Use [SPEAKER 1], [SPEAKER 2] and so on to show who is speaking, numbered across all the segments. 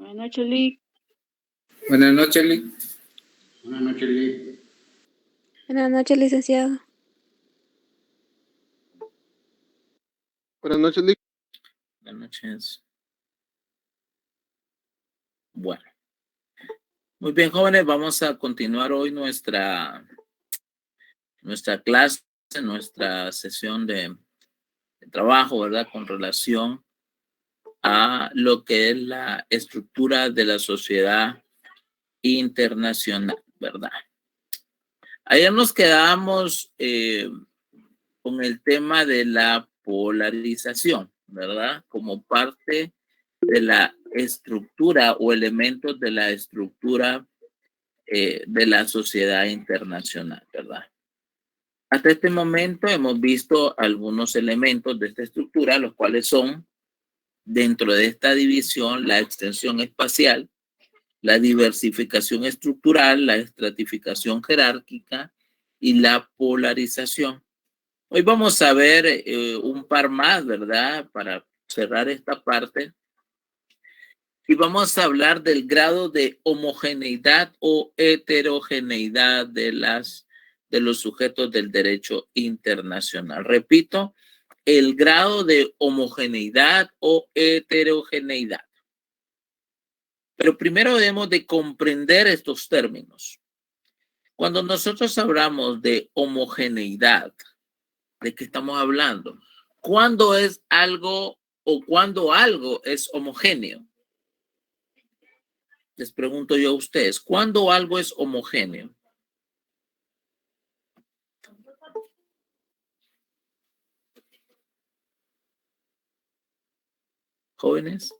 [SPEAKER 1] Buenas noches, Lee.
[SPEAKER 2] Buenas noches, Lee.
[SPEAKER 3] Buenas noches, Lee.
[SPEAKER 4] Buenas noches, licenciado.
[SPEAKER 5] Buenas noches, Lee.
[SPEAKER 2] Buenas noches. Bueno. Muy bien, jóvenes, vamos a continuar hoy nuestra clase, nuestra sesión de trabajo, ¿verdad? Con relación a lo que es la estructura de la sociedad internacional, ¿verdad? Ayer nos quedamos con el tema de la polarización, ¿verdad? Como parte de la estructura o elementos de la estructura de la sociedad internacional, ¿verdad? Hasta este momento hemos visto algunos elementos de esta estructura, los cuales son, dentro de esta división, la extensión espacial, la diversificación estructural, la estratificación jerárquica y la polarización. Hoy vamos a ver un par más, ¿verdad? Para cerrar esta parte. Y vamos a hablar del grado de homogeneidad o heterogeneidad de los sujetos del derecho internacional. Repito, el grado de homogeneidad o heterogeneidad. Pero primero debemos de comprender estos términos. Cuando nosotros hablamos de homogeneidad, ¿de qué estamos hablando? ¿Cuándo es algo o cuándo algo es homogéneo? Les pregunto yo a ustedes, ¿cuándo algo es homogéneo? Jóvenes.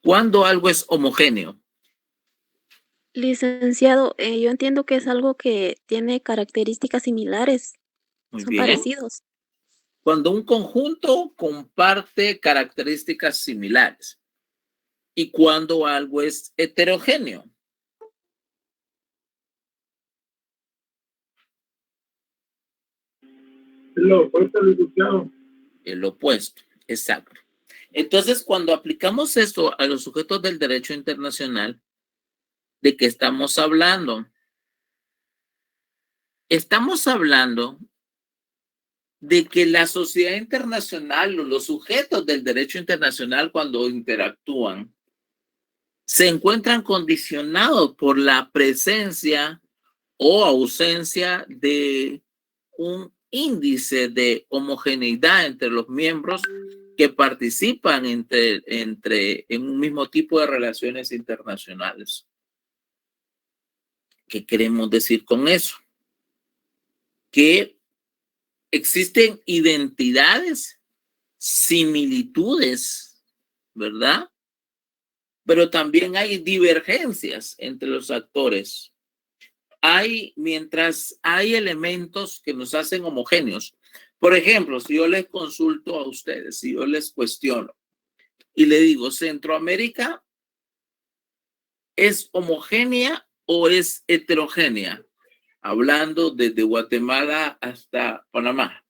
[SPEAKER 2] ¿Cuándo algo es homogéneo?
[SPEAKER 4] Licenciado, yo entiendo que es algo que tiene características similares.
[SPEAKER 2] Muy
[SPEAKER 4] Son
[SPEAKER 2] bien.
[SPEAKER 4] parecidos.
[SPEAKER 2] Cuando un conjunto comparte características similares. ¿Y cuando algo es heterogéneo?
[SPEAKER 3] Lo opuesto, licenciado.
[SPEAKER 2] El opuesto, exacto. Entonces, cuando aplicamos esto a los sujetos del derecho internacional, ¿de qué estamos hablando? Estamos hablando de que la sociedad internacional o los sujetos del derecho internacional cuando interactúan se encuentran condicionados por la presencia o ausencia de un índice de homogeneidad entre los miembros que participan en un mismo tipo de relaciones internacionales. ¿Qué queremos decir con eso? Que existen identidades, similitudes, ¿verdad? Pero también hay divergencias entre los actores. Mientras hay elementos que nos hacen homogéneos. Por ejemplo, si yo les consulto a ustedes, si yo les cuestiono y le digo, ¿Centroamérica es homogénea o es heterogénea? Hablando desde Guatemala hasta Panamá.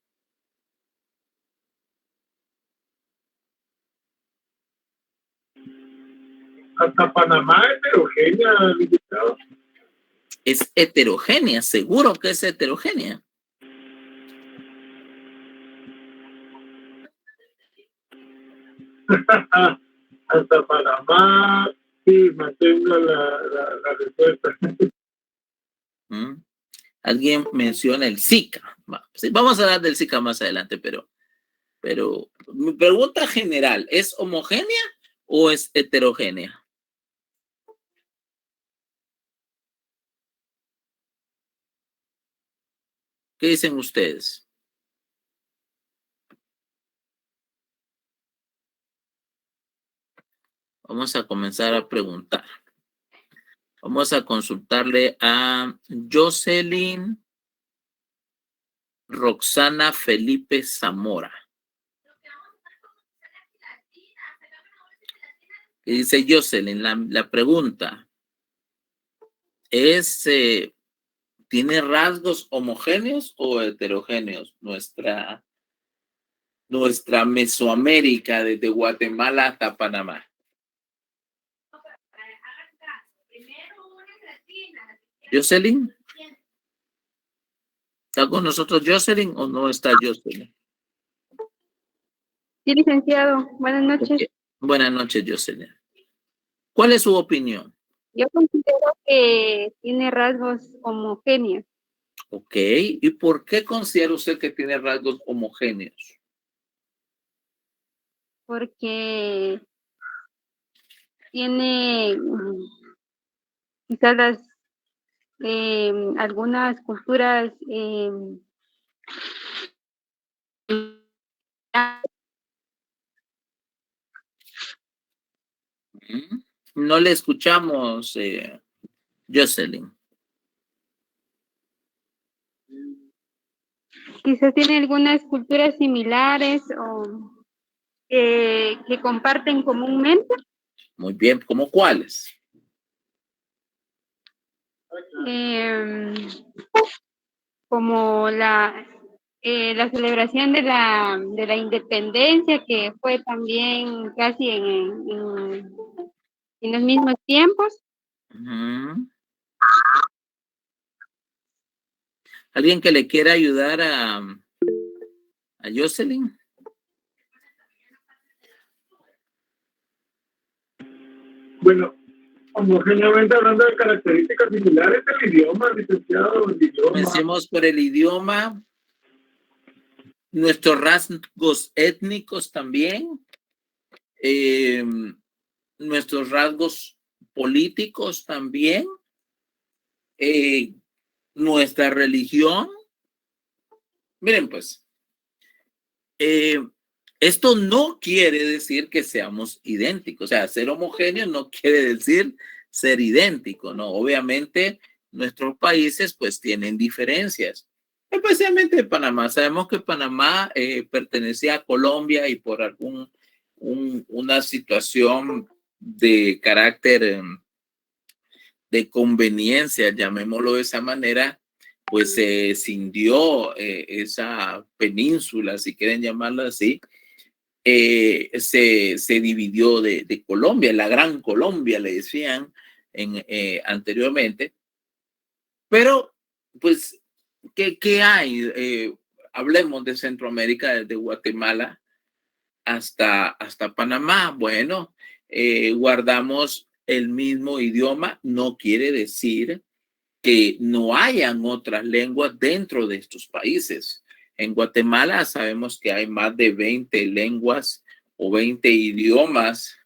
[SPEAKER 3] Hasta Panamá es heterogénea, licenciado.
[SPEAKER 2] Es heterogénea, seguro que es heterogénea.
[SPEAKER 3] Hasta Panamá, sí, mantengo la respuesta.
[SPEAKER 2] Alguien menciona el Zika. Sí, vamos a hablar del Zika más adelante, pero mi pregunta general, ¿es homogénea o es heterogénea? ¿Qué dicen ustedes? Vamos a comenzar a preguntar. Vamos a consultarle a Jocelyn Roxana Felipe Zamora. ¿Qué dice Jocelyn? La pregunta es, ¿tiene rasgos homogéneos o heterogéneos nuestra nuestra Mesoamérica, desde Guatemala hasta Panamá. Jocelyn, ¿está con nosotros Jocelyn o no está Jocelyn?
[SPEAKER 1] Sí, licenciado. Buenas noches.
[SPEAKER 2] Okay. Buenas noches, Jocelyn. ¿Cuál es su opinión?
[SPEAKER 1] Yo considero que tiene rasgos homogéneos.
[SPEAKER 2] Ok. ¿Y por qué considera usted que tiene rasgos homogéneos?
[SPEAKER 1] Porque tiene quizás algunas culturas
[SPEAKER 2] No le escuchamos, Jocelyn.
[SPEAKER 1] quizás tiene algunas culturas similares o que comparten comúnmente.
[SPEAKER 2] Muy bien, ¿cómo cuáles?
[SPEAKER 1] Como la celebración de la independencia, que fue también casi en los mismos tiempos.
[SPEAKER 2] ¿Alguien que le quiera ayudar a Jocelyn?
[SPEAKER 3] Bueno, homogéneamente hablando de características similares del idioma, licenciado, el idioma.
[SPEAKER 2] Comencemos por el idioma. Nuestros rasgos étnicos también. Nuestros rasgos políticos también. Nuestra religión. Miren, pues, esto no quiere decir que seamos idénticos. O sea, ser homogéneo no quiere decir ser idéntico, ¿no? Obviamente, nuestros países pues tienen diferencias, especialmente Panamá. Sabemos que Panamá pertenecía a Colombia y por una situación de carácter de conveniencia, llamémoslo de esa manera, pues se cindió esa península, si quieren llamarla así, se dividió de Colombia, la Gran Colombia le decían anteriormente. Pero, pues, ¿qué hay? Hablemos de Centroamérica, desde Guatemala hasta Panamá. Bueno, guardamos el mismo idioma, no quiere decir que no hayan otras lenguas dentro de estos países. En Guatemala sabemos que hay más de 20 lenguas o 20 idiomas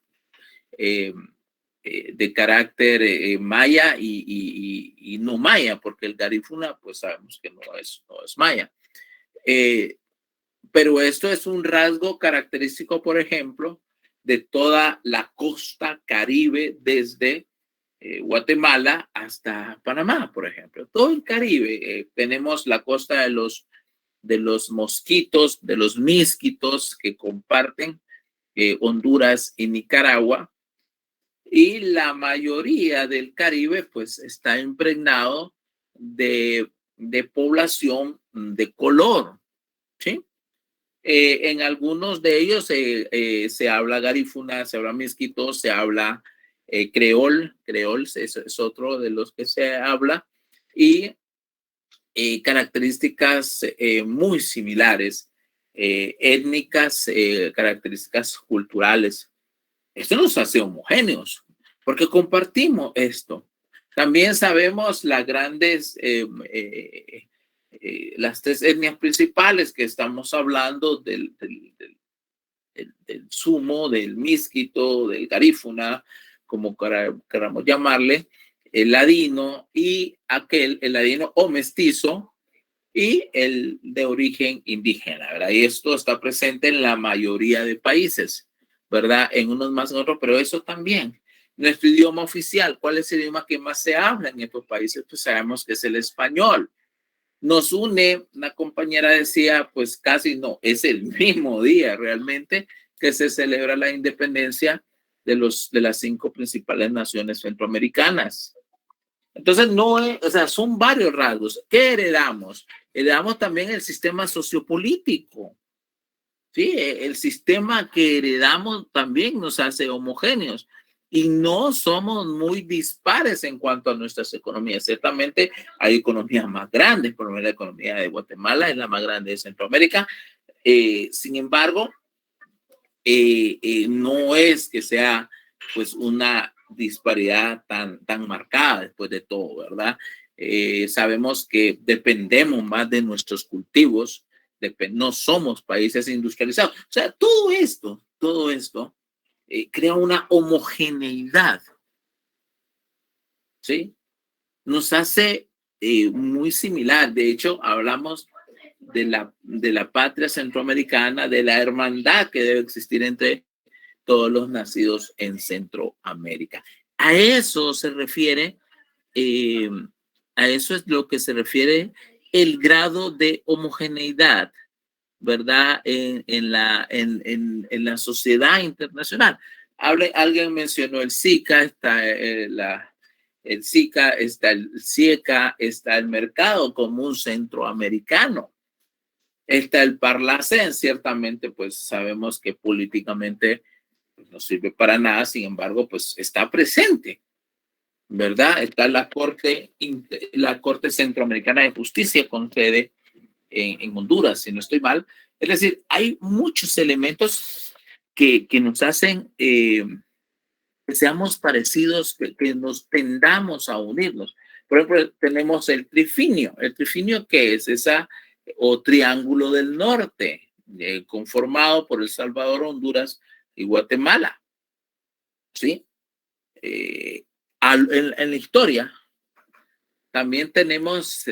[SPEAKER 2] de carácter maya y no maya, porque el garífuna pues sabemos que no es maya. Pero esto es un rasgo característico, por ejemplo, de toda la costa Caribe desde Guatemala hasta Panamá, por ejemplo. Todo el Caribe. Tenemos la costa de los mosquitos, de los misquitos que comparten Honduras y Nicaragua. Y la mayoría del Caribe pues está impregnado de población de color, ¿sí? En algunos de ellos se habla garífuna, se habla misquito, se habla creol es otro de los que se habla, y características muy similares, étnicas, características culturales. Esto nos hace homogéneos, porque compartimos esto. También sabemos las grandes, las tres etnias principales que estamos hablando del sumo, del misquito, del garífuna, como queramos llamarle, el ladino y el ladino o mestizo y el de origen indígena, ¿verdad? Y esto está presente en la mayoría de países, ¿verdad? En unos más en otros, pero eso también. Nuestro idioma oficial, ¿cuál es el idioma que más se habla en estos países? Pues sabemos que es el español. Nos une, una compañera decía, pues casi no, es el mismo día realmente que se celebra la independencia de las 5 principales naciones centroamericanas. Entonces, no es, o sea, son varios rasgos. ¿Qué heredamos? Heredamos también el sistema sociopolítico. ¿sí? El sistema que heredamos también nos hace homogéneos y no somos muy dispares en cuanto a nuestras economías. Ciertamente hay economías más grandes, por ejemplo, la economía de Guatemala es la más grande de Centroamérica. Sin embargo, no es que sea pues una disparidad tan marcada después de todo, ¿verdad? Sabemos que dependemos más de nuestros cultivos, no somos países industrializados. O sea, todo esto crea una homogeneidad, ¿sí? Nos hace muy similar. De hecho, hablamos de la patria centroamericana, de la hermandad que debe existir entre todos los nacidos en Centroamérica. A eso se refiere, a eso es lo que se refiere el grado de homogeneidad, ¿verdad? En la sociedad internacional. Alguien mencionó el SICA, está el SICA, está el CIECA, está el mercado común centroamericano, está el Parlacén. Ciertamente, pues sabemos que políticamente pues, no sirve para nada, sin embargo, pues está presente, ¿verdad? Está la Corte Centroamericana de Justicia con sede en Honduras, si no estoy mal. Es decir, hay muchos elementos que nos hacen que seamos parecidos, que nos tendamos a unirnos. Por ejemplo, tenemos el trifinio. ¿El trifinio qué es? O triángulo del norte, conformado por El Salvador, Honduras y Guatemala. ¿Sí? En la historia también tenemos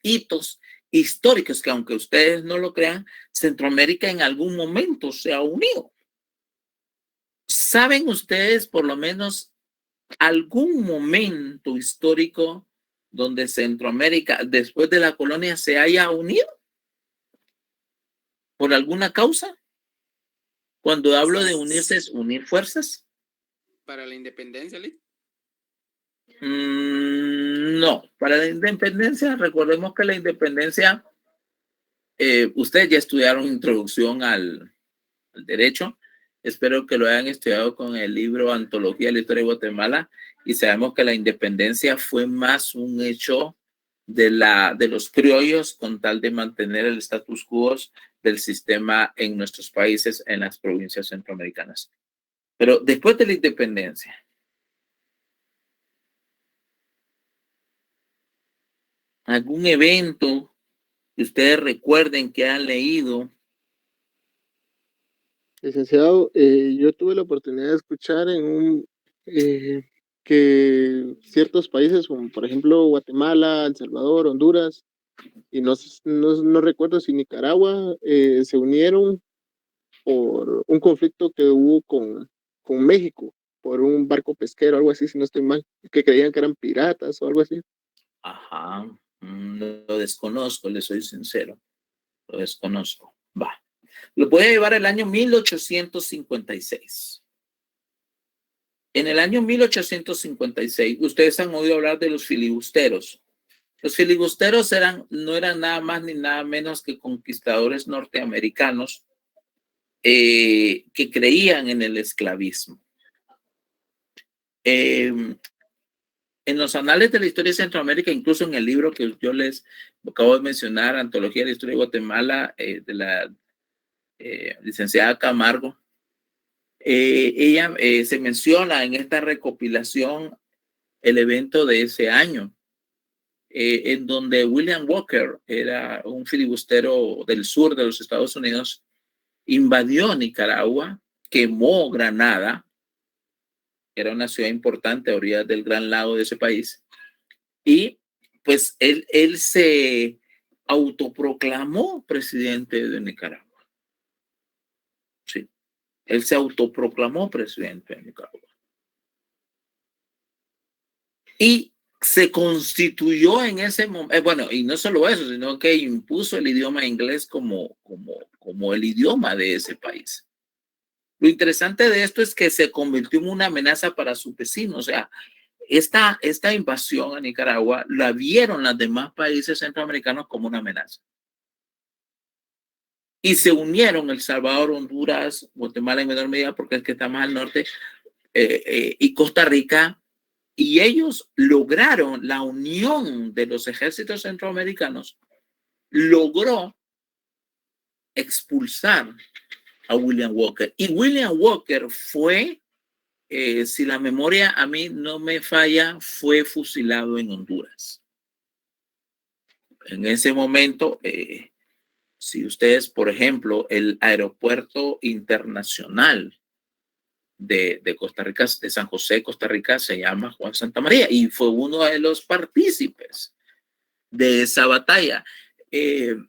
[SPEAKER 2] hitos históricos que, aunque ustedes no lo crean, Centroamérica en algún momento se ha unido. ¿Saben ustedes por lo menos algún momento histórico donde Centroamérica, después de la colonia, se haya unido? ¿Por alguna causa? Cuando hablo de unirse, ¿es unir fuerzas?
[SPEAKER 6] ¿Para la independencia, Lee?
[SPEAKER 2] No, para la independencia, recordemos que la independencia, ustedes ya estudiaron introducción al derecho. Espero que lo hayan estudiado con el libro Antología de la Historia de Guatemala, y sabemos que la independencia fue más un hecho de los criollos con tal de mantener el status quo del sistema en nuestros países, en las provincias centroamericanas. Pero después de la independencia, algún evento que ustedes recuerden que han leído.
[SPEAKER 5] Licenciado, yo tuve la oportunidad de escuchar que ciertos países, como por ejemplo Guatemala, El Salvador, Honduras, y no recuerdo si Nicaragua, se unieron por un conflicto que hubo con México, por un barco pesquero, algo así, si no estoy mal, que creían que eran piratas o algo así.
[SPEAKER 2] Ajá, lo desconozco, le soy sincero, lo desconozco. Va. Lo voy a llevar al año 1856. En el año 1856, ustedes han oído hablar de los filibusteros. Los filibusteros no eran nada más ni nada menos que conquistadores norteamericanos que creían en el esclavismo. En los anales de la historia de Centroamérica, incluso en el libro que yo les acabo de mencionar, Antología de la Historia de Guatemala, de la licenciada Camargo, ella se menciona en esta recopilación el evento de ese año, en donde William Walker, era un filibustero del sur de los Estados Unidos, invadió Nicaragua, quemó Granada, que era una ciudad importante a orillas del Gran Lago de ese país, y pues él se autoproclamó presidente de Nicaragua. Sí, él se autoproclamó presidente de Nicaragua. Y se constituyó en ese momento, bueno, y no solo eso, sino que impuso el idioma inglés como el idioma de ese país. Lo interesante de esto es que se convirtió en una amenaza para sus vecinos. O sea, esta invasión a Nicaragua la vieron los demás países centroamericanos como una amenaza. y se unieron El Salvador, Honduras, Guatemala en menor medida porque es que está más al norte, y Costa Rica, y ellos lograron la unión de los ejércitos centroamericanos, logró expulsar a William Walker. Y William Walker fue, si la memoria a mí no me falla, fue fusilado en Honduras. En ese momento, si ustedes, por ejemplo, el aeropuerto internacional de Costa Rica, de San José, Costa Rica, se llama Juan Santamaría y fue uno de los partícipes de esa batalla. El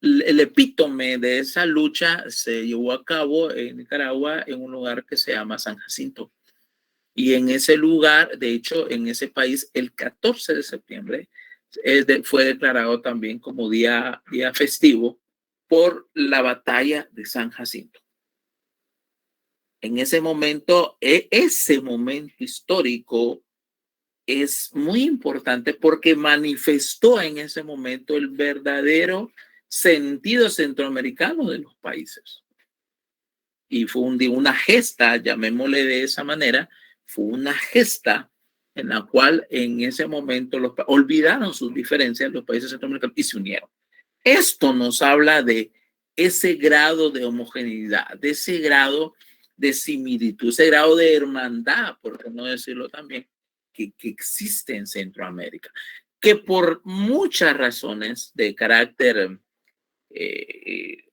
[SPEAKER 2] epítome de esa lucha se llevó a cabo en Nicaragua en un lugar que se llama San Jacinto. Y en ese lugar, de hecho, en ese país, el 14 de septiembre fue declarado también como día festivo por la batalla de San Jacinto. En ese momento histórico es muy importante porque manifestó en ese momento el verdadero sentido centroamericano de los países. Y fue una gesta, llamémosle de esa manera, fue una gesta en la cual en ese momento olvidaron sus diferencias los países centroamericanos y se unieron. Esto nos habla de ese grado de homogeneidad, de ese grado de similitud, ese grado de hermandad, por qué no decirlo también, que existe en Centroamérica, que por muchas razones de carácter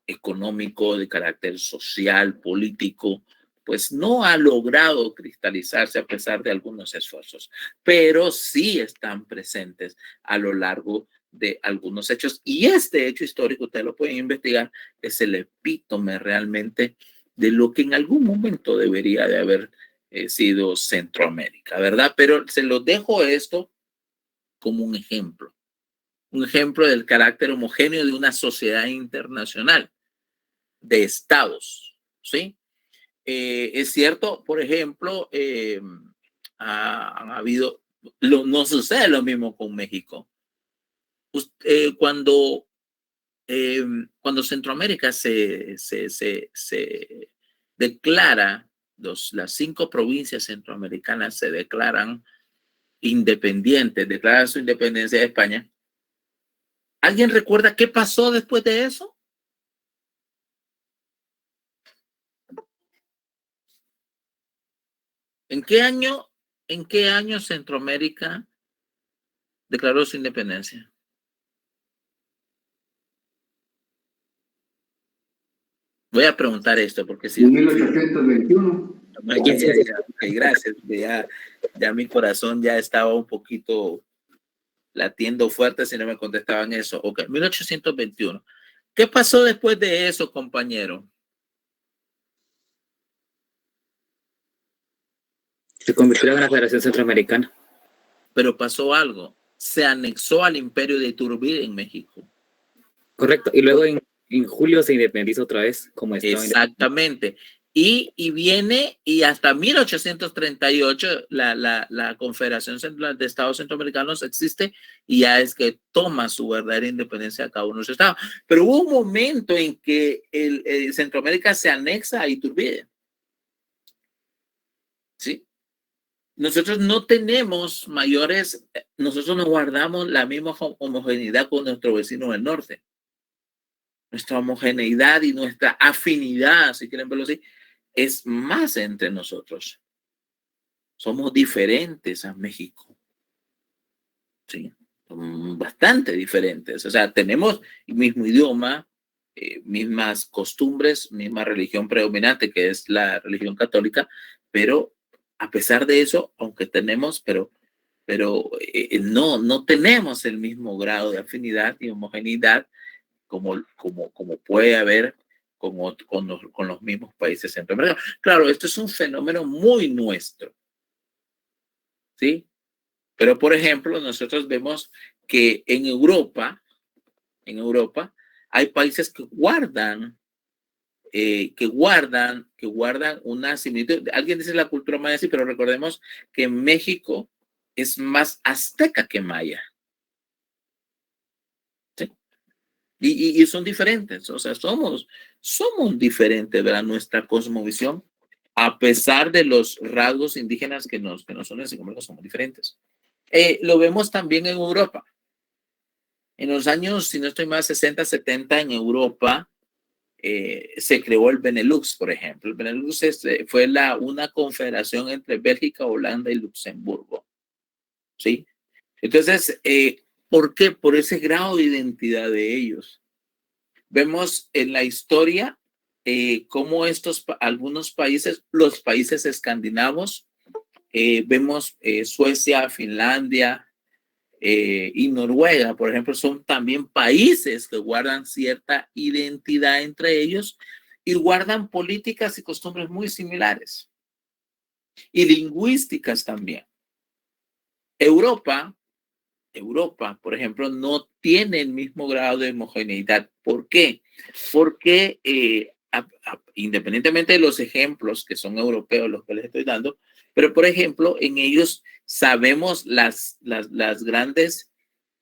[SPEAKER 2] económico, de carácter social, político, pues no ha logrado cristalizarse a pesar de algunos esfuerzos, pero sí están presentes a lo largo de algunos hechos. Y este hecho histórico, ustedes lo pueden investigar, es el epítome realmente de lo que en algún momento debería de haber sido Centroamérica, ¿verdad? Pero se los dejo esto como un ejemplo del carácter homogéneo de una sociedad internacional, de estados, ¿sí? Es cierto, por ejemplo, ha habido, no sucede lo mismo con México. Cuando Centroamérica se declara, las 5 provincias centroamericanas se declaran independientes, declaran su independencia de España. ¿Alguien recuerda qué pasó después de eso? ¿En qué año Centroamérica declaró su independencia? Voy a preguntar esto porque si...
[SPEAKER 7] En 1821.
[SPEAKER 2] Okay, gracias. Ya mi corazón ya estaba un poquito latiendo fuerte si no me contestaban eso. Ok, 1821. ¿Qué pasó después de eso, compañero?
[SPEAKER 8] Se convirtió en una federación centroamericana.
[SPEAKER 2] Pero pasó algo. Se anexó al imperio de Iturbide en México.
[SPEAKER 8] Correcto. Y luego en julio se independiza otra vez como estado.
[SPEAKER 2] Exactamente. Y viene, y hasta 1838 la Confederación de Estados Centroamericanos existe y ya es que toma su verdadera independencia a cada uno de los estados. Pero hubo un momento en que Centroamérica se anexa a Iturbide. ¿Sí? Nosotros no tenemos nosotros no guardamos la misma homogeneidad con nuestro vecino del norte. Nuestra homogeneidad y nuestra afinidad, si quieren verlo así, es más entre nosotros. Somos diferentes a México. Sí, bastante diferentes. O sea, tenemos el mismo idioma, mismas costumbres, misma religión predominante, que es la religión católica, pero a pesar de eso, aunque tenemos, pero no tenemos el mismo grado de afinidad y homogeneidad como puede haber con los mismos países centroamericanos. Claro, esto es un fenómeno muy nuestro, ¿sí? Pero, por ejemplo, nosotros vemos que en Europa hay países que guardan una similitud. Alguien dice la cultura maya, sí, pero recordemos que México es más azteca que maya. ¿Sí? Y son diferentes, o sea, somos diferentes, ¿verdad? Nuestra cosmovisión, a pesar de los rasgos indígenas que nos unen, sin embargo, somos diferentes. Lo vemos también en Europa. En los años, si no estoy mal, 60, 70, en Europa se creó el Benelux, por ejemplo. El Benelux fue una confederación entre Bélgica, Holanda y Luxemburgo, ¿sí? Entonces, ¿por qué? Por ese grado de identidad de ellos. Vemos en la historia cómo algunos países, los países escandinavos, vemos Suecia, Finlandia y Noruega, por ejemplo, son también países que guardan cierta identidad entre ellos y guardan políticas y costumbres muy similares y lingüísticas también. Europa, por ejemplo, no tiene el mismo grado de homogeneidad. ¿Por qué? Porque independientemente de los ejemplos que son europeos los que les estoy dando, pero por ejemplo, en ellos sabemos las grandes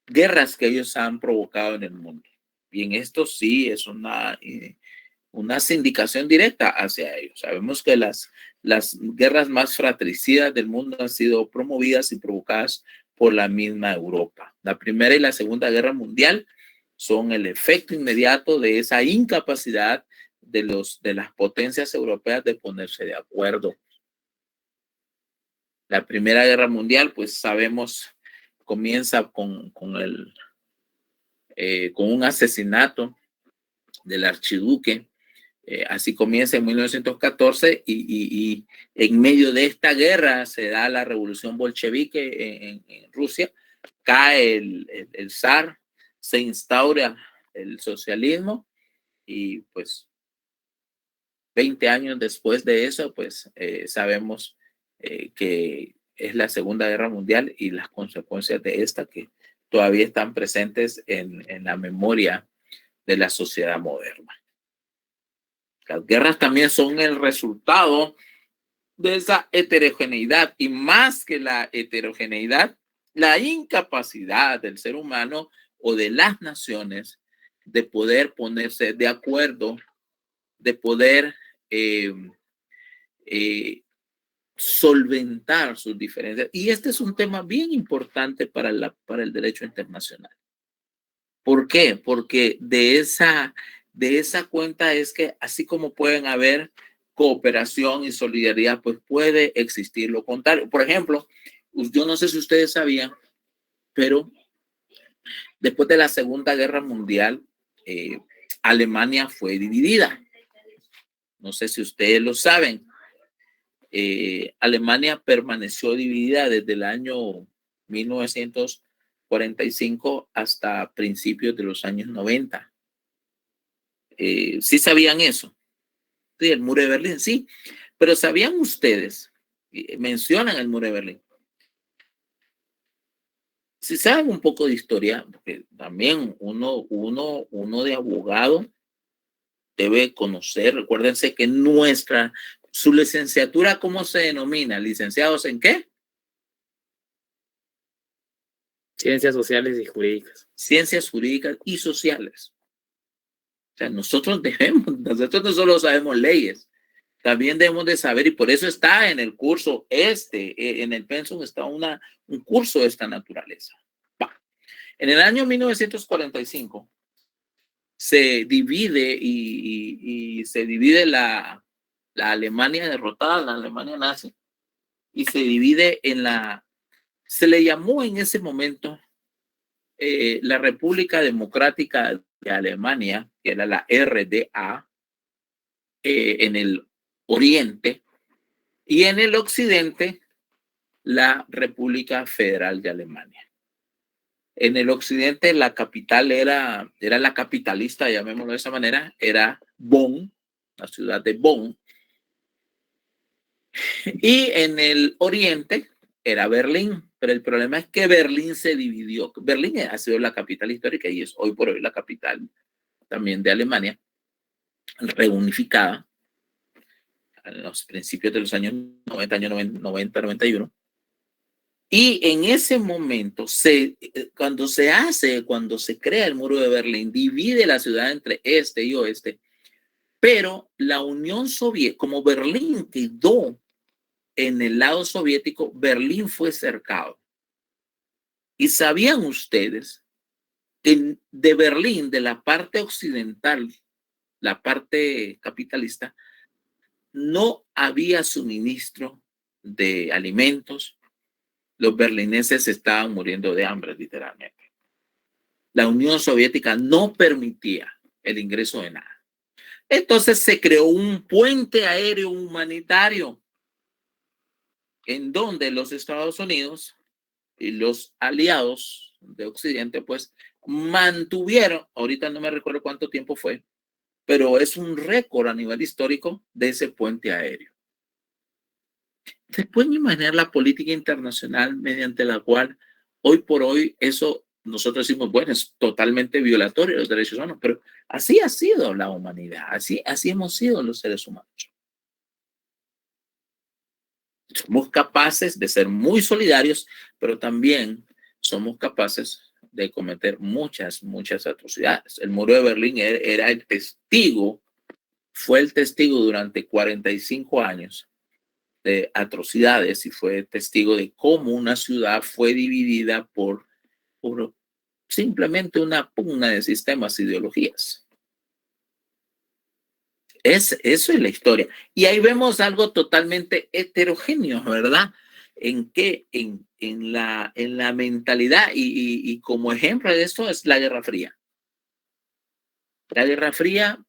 [SPEAKER 2] guerras que ellos han provocado en el mundo. Y en esto sí es una sindicación directa hacia ellos. Sabemos que las guerras más fratricidas del mundo han sido promovidas y provocadas por la misma Europa. La Primera y la Segunda Guerra Mundial son el efecto inmediato de esa incapacidad de las potencias europeas de ponerse de acuerdo. La Primera Guerra Mundial, pues sabemos, comienza con un asesinato del archiduque. Así comienza en 1914 y en medio de esta guerra se da la revolución bolchevique en Rusia, cae el zar, se instaura el socialismo y pues 20 años después de eso, pues sabemos que es la Segunda Guerra Mundial y las consecuencias de esta que todavía están presentes en la memoria de la sociedad moderna. Las guerras también son el resultado de esa heterogeneidad y más que la heterogeneidad, la incapacidad del ser humano o de las naciones de poder ponerse de acuerdo, de poder solventar sus diferencias. Y este es un tema bien importante para el derecho internacional. ¿Por qué? Porque de esa cuenta es que así como pueden haber cooperación y solidaridad, pues puede existir lo contrario. Por ejemplo, yo no sé si ustedes sabían, pero después de la Segunda Guerra Mundial, Alemania fue dividida. No sé si ustedes lo saben. Alemania permaneció dividida desde el año 1945 hasta principios de los años 90. ¿Sí sabían eso? Sí, el muro de Berlín, sí. Pero ¿sabían ustedes? Mencionan el muro de Berlín. Si saben un poco de historia, porque también uno de abogado debe conocer, recuérdense que su licenciatura, ¿cómo se denomina? ¿Licenciados en qué?
[SPEAKER 8] Ciencias sociales y jurídicas.
[SPEAKER 2] Ciencias jurídicas y sociales. O sea, nosotros no solo sabemos leyes, también debemos de saber, y por eso está en el curso en el pensum está un curso de esta naturaleza. En el año 1945 se divide y se divide la Alemania derrotada, la Alemania nazi, y se divide se le llamó en ese momento la República Democrática de Alemania, que era la RDA, en el oriente, y en el occidente, la República Federal de Alemania. En el occidente, la capital era la capitalista, llamémoslo de esa manera, era Bonn, la ciudad de Bonn. Y en el oriente era Berlín, pero el problema es que Berlín se dividió. Berlín ha sido la capital histórica y es hoy por hoy la capital también de Alemania, reunificada en los principios de los años 90, 91. Y en ese momento, cuando se crea el muro de Berlín, divide la ciudad entre este y oeste, pero la Unión Soviética, como Berlín quedó en el lado soviético, Berlín fue cercado. ¿Y sabían ustedes que de Berlín, de la parte occidental, la parte capitalista, no había suministro de alimentos? Los berlineses estaban muriendo de hambre, literalmente. La Unión Soviética no permitía el ingreso de nada. Entonces se creó un puente aéreo humanitario en donde los Estados Unidos y los aliados de Occidente, pues, mantuvieron, ahorita no me recuerdo cuánto tiempo fue, pero es un récord a nivel histórico de ese puente aéreo. ¿Se pueden imaginar la política internacional mediante la cual hoy por hoy eso nosotros decimos, bueno, es totalmente violatorio de los derechos humanos, pero así ha sido la humanidad, así hemos sido los seres humanos. Somos capaces de ser muy solidarios, pero también somos capaces de cometer muchas atrocidades. El muro de Berlín era el testigo, fue el testigo durante 45 años de atrocidades y fue testigo de cómo una ciudad fue dividida por simplemente una pugna de sistemas e ideologías. Eso es la historia. Y ahí vemos algo totalmente heterogéneo, ¿verdad? En la mentalidad y como ejemplo de esto es la Guerra Fría. La Guerra Fría,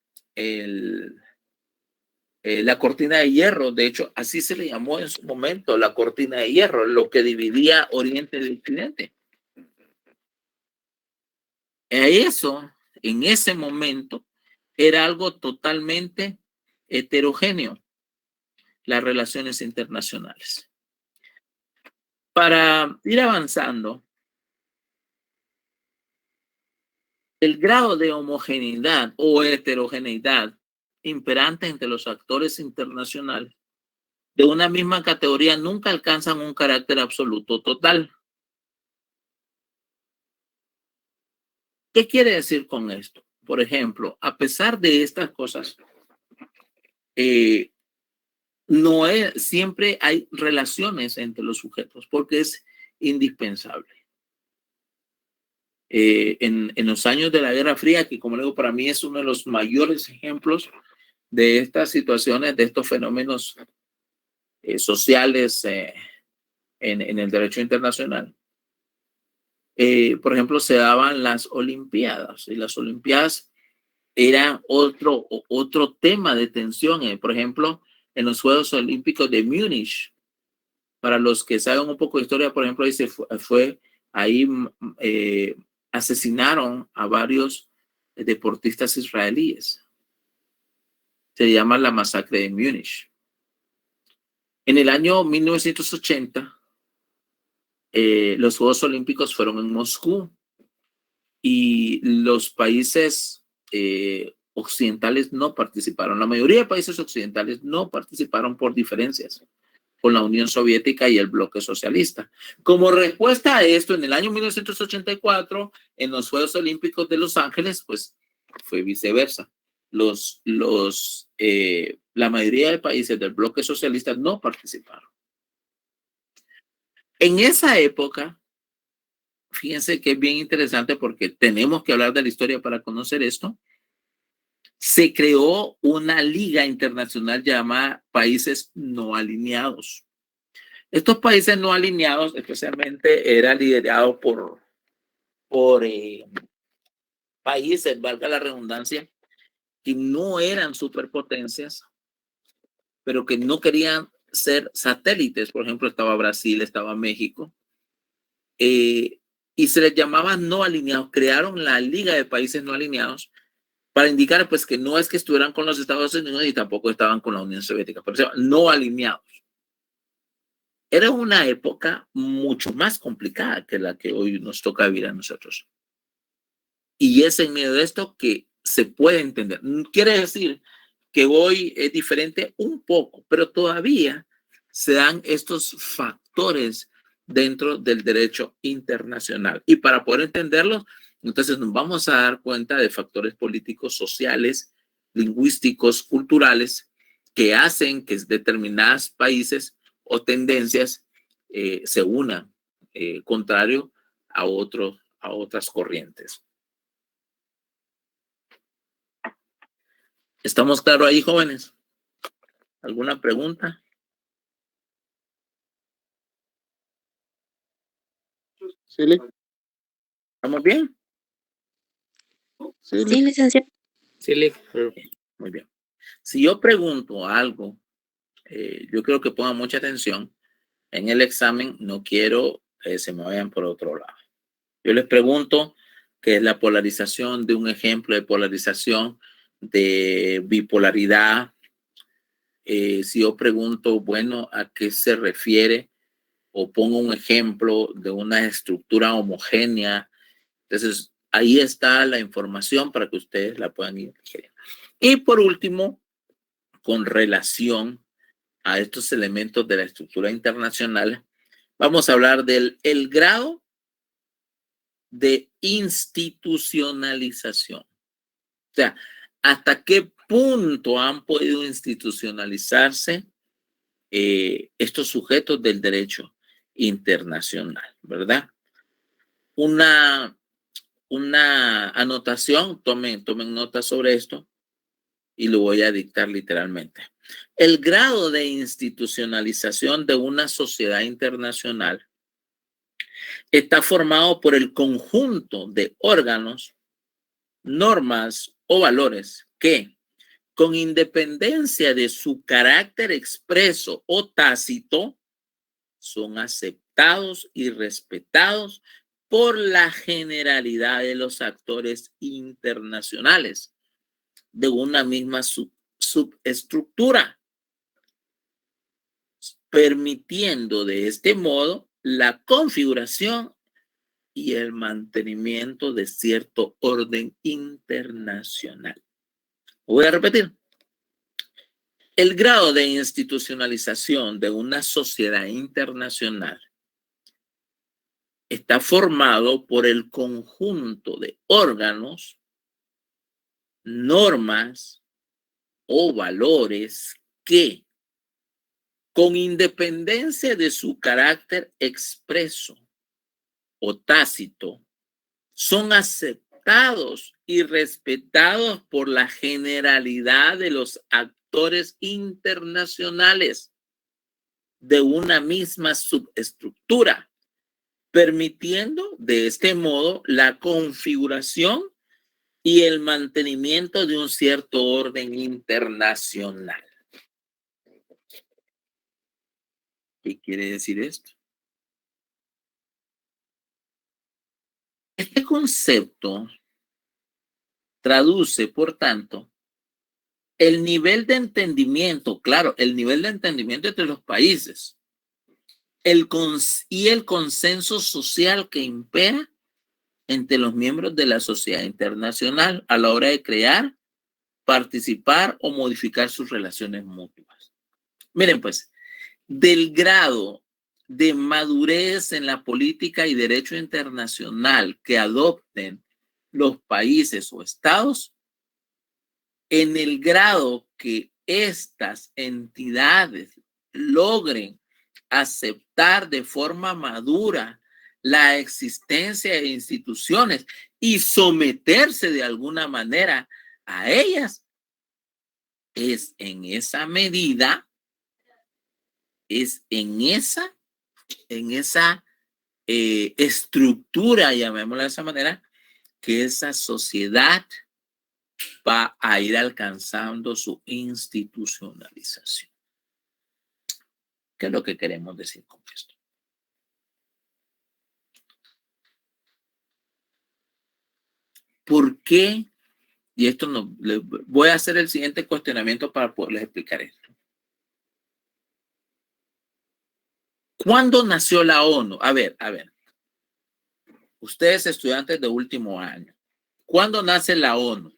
[SPEAKER 2] la cortina de hierro, de hecho, así se le llamó en su momento, la cortina de hierro, lo que dividía Oriente de Occidente. Eso, en ese momento, era algo totalmente heterogéneo, las relaciones internacionales. Para ir avanzando, el grado de homogeneidad o heterogeneidad imperante entre los actores internacionales de una misma categoría nunca alcanzan un carácter absoluto total. ¿Qué quiere decir con esto? Por ejemplo, a pesar de estas cosas, siempre hay relaciones entre los sujetos porque es indispensable. En los años de la Guerra Fría, que como digo, para mí es uno de los mayores ejemplos de estas situaciones, de estos fenómenos sociales en el derecho internacional. Por ejemplo, se daban las Olimpiadas y las Olimpiadas eran otro tema de tensión. Por ejemplo, en los Juegos Olímpicos de Múnich, para los que saben un poco de historia, por ejemplo, ahí asesinaron a varios deportistas israelíes. Se llama la masacre de Múnich. En el año 1980, los Juegos Olímpicos fueron en Moscú y los países occidentales no participaron. La mayoría de países occidentales no participaron por diferencias con la Unión Soviética y el bloque socialista. Como respuesta a esto, en el año 1984, en los Juegos Olímpicos de Los Ángeles, pues fue viceversa. La mayoría de países del bloque socialista no participaron. En esa época, fíjense que es bien interesante porque tenemos que hablar de la historia para conocer esto. Se creó una liga internacional llamada Países No Alineados. Estos países no alineados especialmente era liderado por países, valga la redundancia, que no eran superpotencias, pero que no querían ser satélites. Por ejemplo, estaba Brasil, estaba México, y se les llamaba no alineados. Crearon la Liga de Países No Alineados para indicar pues que no es que estuvieran con los Estados Unidos y tampoco estaban con la Unión Soviética, pero se llaman no alineados. Era una época mucho más complicada que la que hoy nos toca vivir a nosotros. Y es en medio de esto que se puede entender. Quiere decir que hoy es diferente un poco, pero todavía se dan estos factores dentro del derecho internacional. Y para poder entenderlo, entonces nos vamos a dar cuenta de factores políticos, sociales, lingüísticos, culturales, que hacen que determinados países o tendencias se unan, contrario a otras corrientes. ¿Estamos claros ahí, jóvenes? ¿Alguna pregunta?
[SPEAKER 5] Sí, Lic.
[SPEAKER 2] ¿Estamos bien?
[SPEAKER 5] Sí, Lic.
[SPEAKER 4] Sí, licenciado.
[SPEAKER 8] Sí, Lic.
[SPEAKER 2] Muy bien. Si yo pregunto algo, yo quiero que pongan mucha atención. En el examen no quiero que se me vayan por otro lado. Yo les pregunto qué es la polarización, de un ejemplo de polarización, de bipolaridad. Si yo pregunto, bueno, ¿a qué se refiere? O pongo un ejemplo de una estructura homogénea. Entonces, ahí está la información para que ustedes la puedan ir. Y por último, con relación a estos elementos de la estructura internacional, vamos a hablar del grado de institucionalización. O sea, ¿hasta qué punto han podido institucionalizarse estos sujetos del derecho internacional, verdad? Una anotación, tomen nota sobre esto y lo voy a dictar literalmente. El grado de institucionalización de una sociedad internacional está formado por el conjunto de órganos, normas o valores que, con independencia de su carácter expreso o tácito, son aceptados y respetados por la generalidad de los actores internacionales de una misma subestructura, permitiendo de este modo la configuración y el mantenimiento de cierto orden internacional. Voy a repetir. El grado de institucionalización de una sociedad internacional está formado por el conjunto de órganos, normas o valores que, con independencia de su carácter expreso o tácito, son aceptados y respetados por la generalidad de los actores internacionales de una misma subestructura, permitiendo de este modo la configuración y el mantenimiento de un cierto orden internacional. ¿Qué quiere decir esto? Este concepto traduce, por tanto, el nivel de entendimiento, claro, el nivel de entendimiento entre los países, y el consenso social que impera entre los miembros de la sociedad internacional a la hora de crear, participar o modificar sus relaciones mutuas. Miren, pues, del grado de madurez en la política y derecho internacional que adopten los países o estados, en el grado que estas entidades logren aceptar de forma madura la existencia de instituciones y someterse de alguna manera a ellas, es en esa medida, es en esa estructura, llamémosla de esa manera, que esa sociedad va a ir alcanzando su institucionalización. ¿Qué es lo que queremos decir con esto? ¿Por qué? Y esto no, voy a hacer el siguiente cuestionamiento para poderles explicar esto. ¿Cuándo nació la ONU? A ver. Ustedes estudiantes de último año. ¿Cuándo nace la ONU?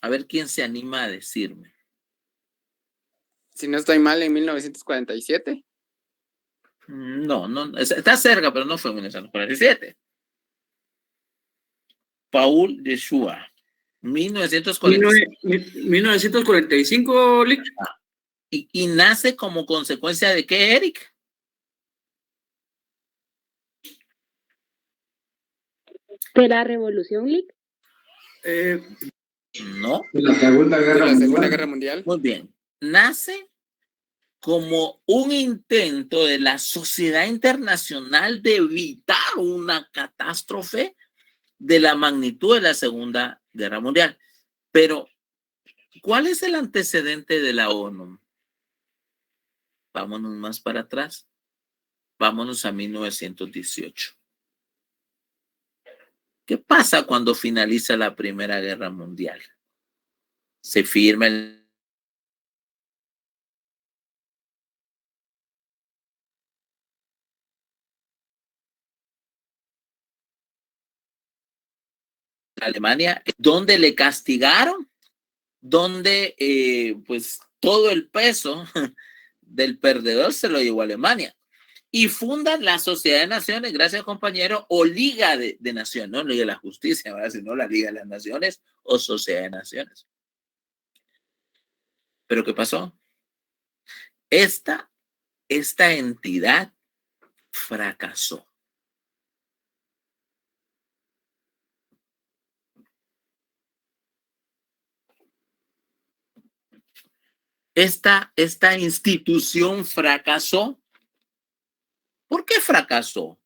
[SPEAKER 2] A ver quién se anima a decirme.
[SPEAKER 6] Si no estoy mal, en 1947.
[SPEAKER 2] No, está cerca, pero no fue en 1947. Paul Yeshua, 1945.
[SPEAKER 9] 1945, Lick.
[SPEAKER 2] Y nace como consecuencia de qué, Eric?
[SPEAKER 10] ¿De la revolución, Lick?
[SPEAKER 2] No.
[SPEAKER 7] De la Segunda
[SPEAKER 6] De
[SPEAKER 7] Guerra
[SPEAKER 6] la Segunda
[SPEAKER 7] Mundial.
[SPEAKER 6] Guerra Mundial.
[SPEAKER 2] Muy bien. Nace como un intento de la sociedad internacional de evitar una catástrofe de la magnitud de la Segunda Guerra Mundial. Pero, ¿cuál es el antecedente de la ONU? Vámonos más para atrás. Vámonos a 1918. ¿Qué pasa cuando finaliza la Primera Guerra Mundial? Se firma Alemania, donde le castigaron, donde pues todo el peso del perdedor se lo llevó a Alemania. Y fundan la Sociedad de Naciones, gracias compañero, o Liga de Naciones, no Liga de la Justicia, ¿verdad? Sino la Liga de las Naciones o Sociedad de Naciones. ¿Pero qué pasó? Esta entidad fracasó. Esta institución fracasó. ¿Por qué fracasó?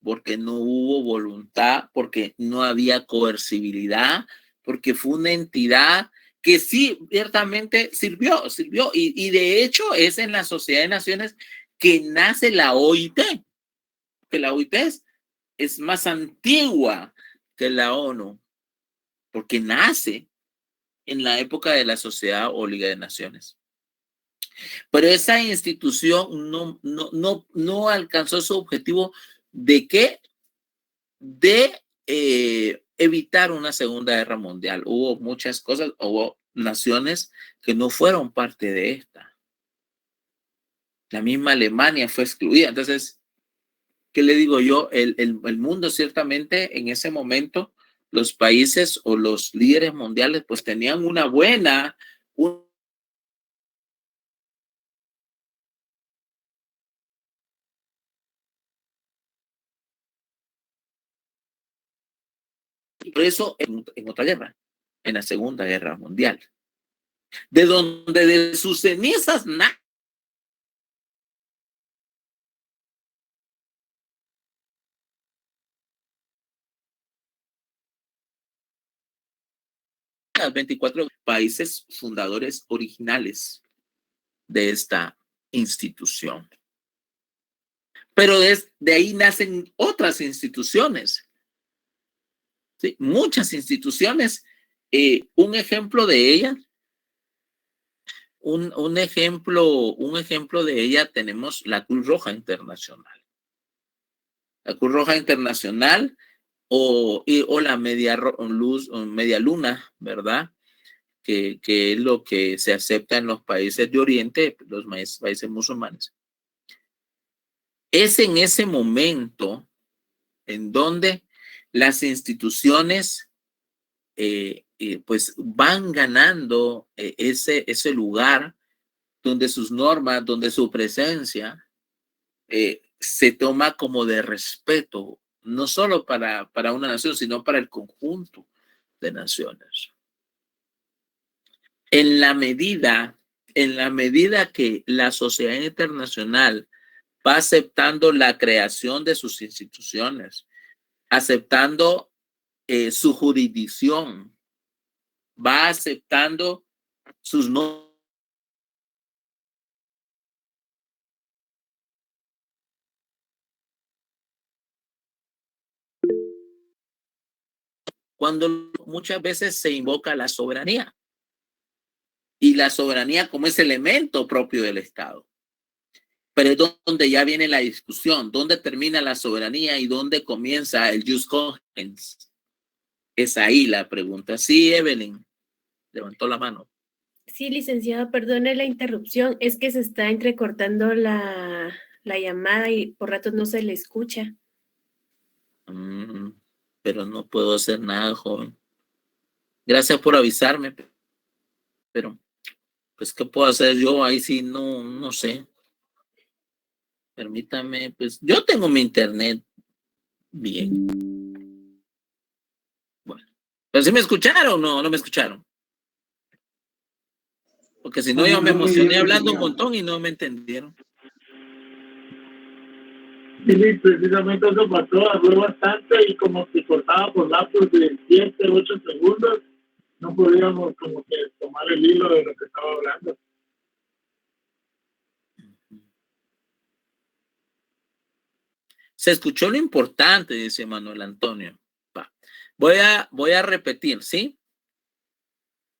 [SPEAKER 2] Porque no hubo voluntad, porque no había coercibilidad, porque fue una entidad que sí, ciertamente sirvió, y de hecho es en la Sociedad de Naciones que nace la OIT, que la OIT es más antigua que la ONU, porque nace en la época de la Sociedad o Liga de Naciones. Pero esa institución no alcanzó su objetivo de qué? De evitar una Segunda Guerra Mundial. Hubo muchas cosas, hubo naciones que no fueron parte de esta. La misma Alemania fue excluida. Entonces, ¿qué le digo yo? El mundo ciertamente en ese momento, los países o los líderes mundiales pues tenían una buena... Por eso en otra guerra, en la Segunda Guerra Mundial, de donde de sus cenizas nace los 24 países fundadores originales de esta institución. Pero de ahí nacen otras instituciones. ¿Sí? Muchas instituciones. Un ejemplo de ellas, un ejemplo de ella tenemos la Cruz Roja Internacional. La Cruz Roja Internacional o la Media Luna, ¿verdad? Que es lo que se acepta en los países de Oriente, los países musulmanes. Es en ese momento en donde las instituciones pues van ganando ese lugar donde sus normas, donde su presencia se toma como de respeto, no solo para una nación, sino para el conjunto de naciones. En la medida que la sociedad internacional va aceptando la creación de sus instituciones, aceptando su jurisdicción, va aceptando sus normas. Cuando muchas veces se invoca la soberanía, y la soberanía como ese elemento propio del Estado. Pero es donde ya viene la discusión, dónde termina la soberanía y dónde comienza el jus cogens. Es ahí la pregunta. Sí, Evelyn, levantó la mano.
[SPEAKER 10] Sí, licenciado, perdone la interrupción, es que se está entrecortando
[SPEAKER 11] la llamada y por ratos no se le escucha.
[SPEAKER 2] Pero no puedo hacer nada, joven. Gracias por avisarme, pero pues ¿qué puedo hacer yo? Ahí sí no sé. Permítame, pues yo tengo mi internet bien. Bueno, pero ¿sí me escucharon o no me escucharon? Porque si no, yo me emocioné hablando un montón y no me entendieron.
[SPEAKER 3] Sí, precisamente eso pasó, habló bastante y como que cortaba por lapsos de 7, 8 segundos, no podíamos como que tomar el hilo de lo que estaba hablando.
[SPEAKER 2] Se escuchó lo importante, dice Manuel Antonio. Va. Voy a repetir, ¿sí?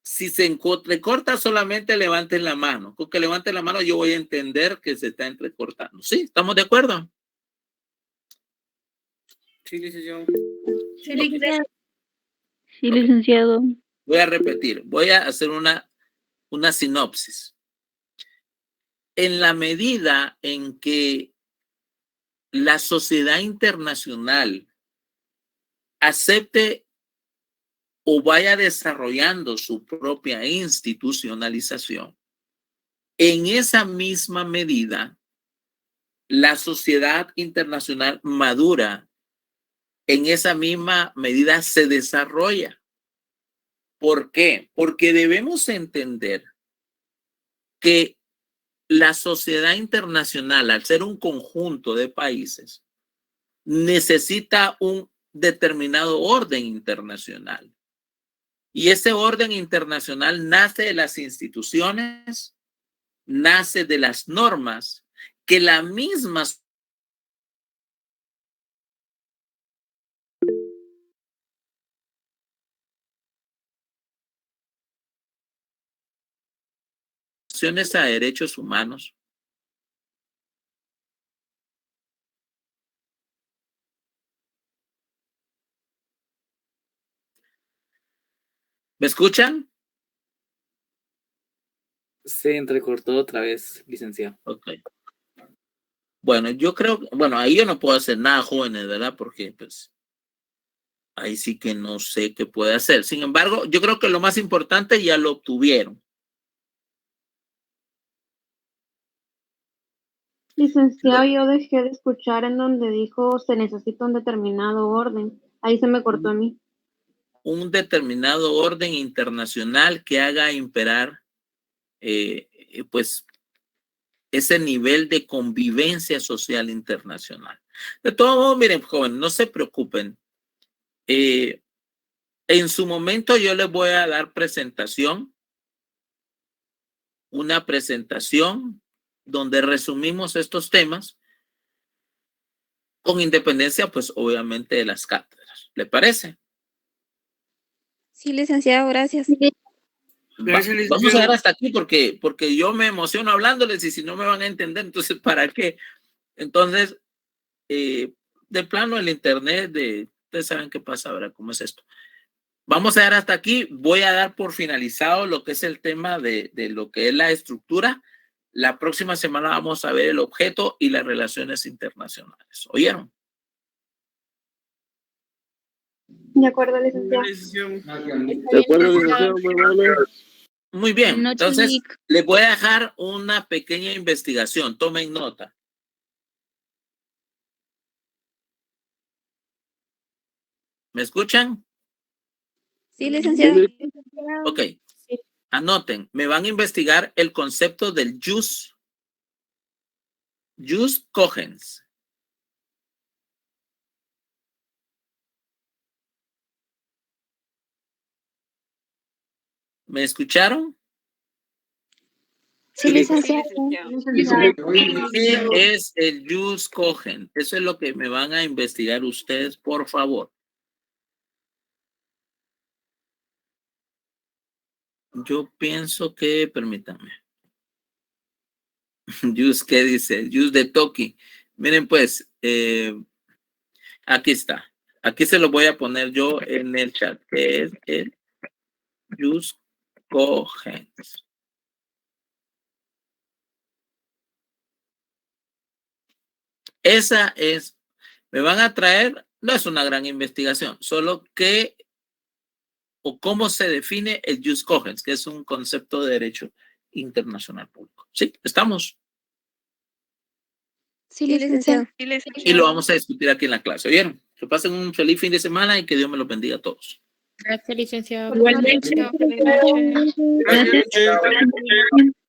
[SPEAKER 2] Si se entrecorta, solamente levanten la mano. Con que levanten la mano, yo voy a entender que se está entrecortando. ¿Sí? ¿Estamos de acuerdo?
[SPEAKER 9] Sí, licenciado.
[SPEAKER 11] Sí, licenciado.
[SPEAKER 10] Sí, licenciado.
[SPEAKER 2] Voy a repetir. Voy a hacer una sinopsis. En la medida en que la sociedad internacional acepte o vaya desarrollando su propia institucionalización, en esa misma medida, la sociedad internacional madura, en esa misma medida se desarrolla. ¿Por qué? Porque debemos entender que la sociedad internacional, al ser un conjunto de países, necesita un determinado orden internacional. Y ese orden internacional nace de las instituciones, nace de las normas que la misma violaciones a derechos humanos. ¿Me escuchan?
[SPEAKER 8] Se entrecortó otra vez, licenciado.
[SPEAKER 2] Ok. Bueno, yo creo, bueno, ahí yo no puedo hacer nada, jóvenes, ¿verdad? Porque pues ahí sí que no sé qué puede hacer. Sin embargo, yo creo que lo más importante ya lo obtuvieron.
[SPEAKER 1] Licenciado, yo dejé de escuchar en donde dijo se necesita un determinado orden. Ahí se me cortó a mí.
[SPEAKER 2] Un determinado orden internacional que haga imperar, pues, ese nivel de convivencia social internacional. De todo modo, miren, jóvenes, no se preocupen. En su momento yo les voy a dar una presentación donde resumimos estos temas con independencia, pues, obviamente, de las cátedras. ¿Le parece?
[SPEAKER 4] Sí, licenciado, gracias.
[SPEAKER 2] Vamos a ver hasta aquí porque yo me emociono hablándoles y si no me van a entender, entonces, ¿para qué? Entonces, de plano el internet, ustedes saben qué pasa ahora, cómo es esto. Vamos a dar hasta aquí. Voy a dar por finalizado lo que es el tema de lo que es la estructura. La próxima semana vamos a ver el objeto y las relaciones internacionales. ¿Oyeron?
[SPEAKER 1] De acuerdo, licenciado.
[SPEAKER 5] De acuerdo, licenciado.
[SPEAKER 2] Muy bien.
[SPEAKER 10] Buenas noches,
[SPEAKER 2] Entonces,
[SPEAKER 10] Lic.
[SPEAKER 2] les voy a dejar una pequeña investigación. Tomen nota. ¿Me escuchan?
[SPEAKER 4] Sí, licenciado.
[SPEAKER 2] Ok. Anoten. Me van a investigar el concepto del jus cogens. ¿Me escucharon?
[SPEAKER 1] Sí, licenciado.
[SPEAKER 2] ¿Qué es el jus cogens? Eso es lo que me van a investigar ustedes, por favor. Yo pienso que, permítanme. Jus, ¿qué dice? Jus de Toki. Miren, pues, aquí está. Aquí se lo voy a poner yo en el chat. ¿Qué es el jus cogens? Esa es, me van a traer, no es una gran investigación, solo que, o cómo se define el jus cogens, que es un concepto de derecho internacional público. Sí, estamos.
[SPEAKER 4] Sí, licenciado.
[SPEAKER 2] Y lo vamos a discutir aquí en la clase. ¿Oyeron? Que pasen un feliz fin de semana y que Dios me los bendiga a todos.
[SPEAKER 11] Gracias, licenciado.
[SPEAKER 10] Igualmente.
[SPEAKER 11] Buenas noches.
[SPEAKER 10] Gracias.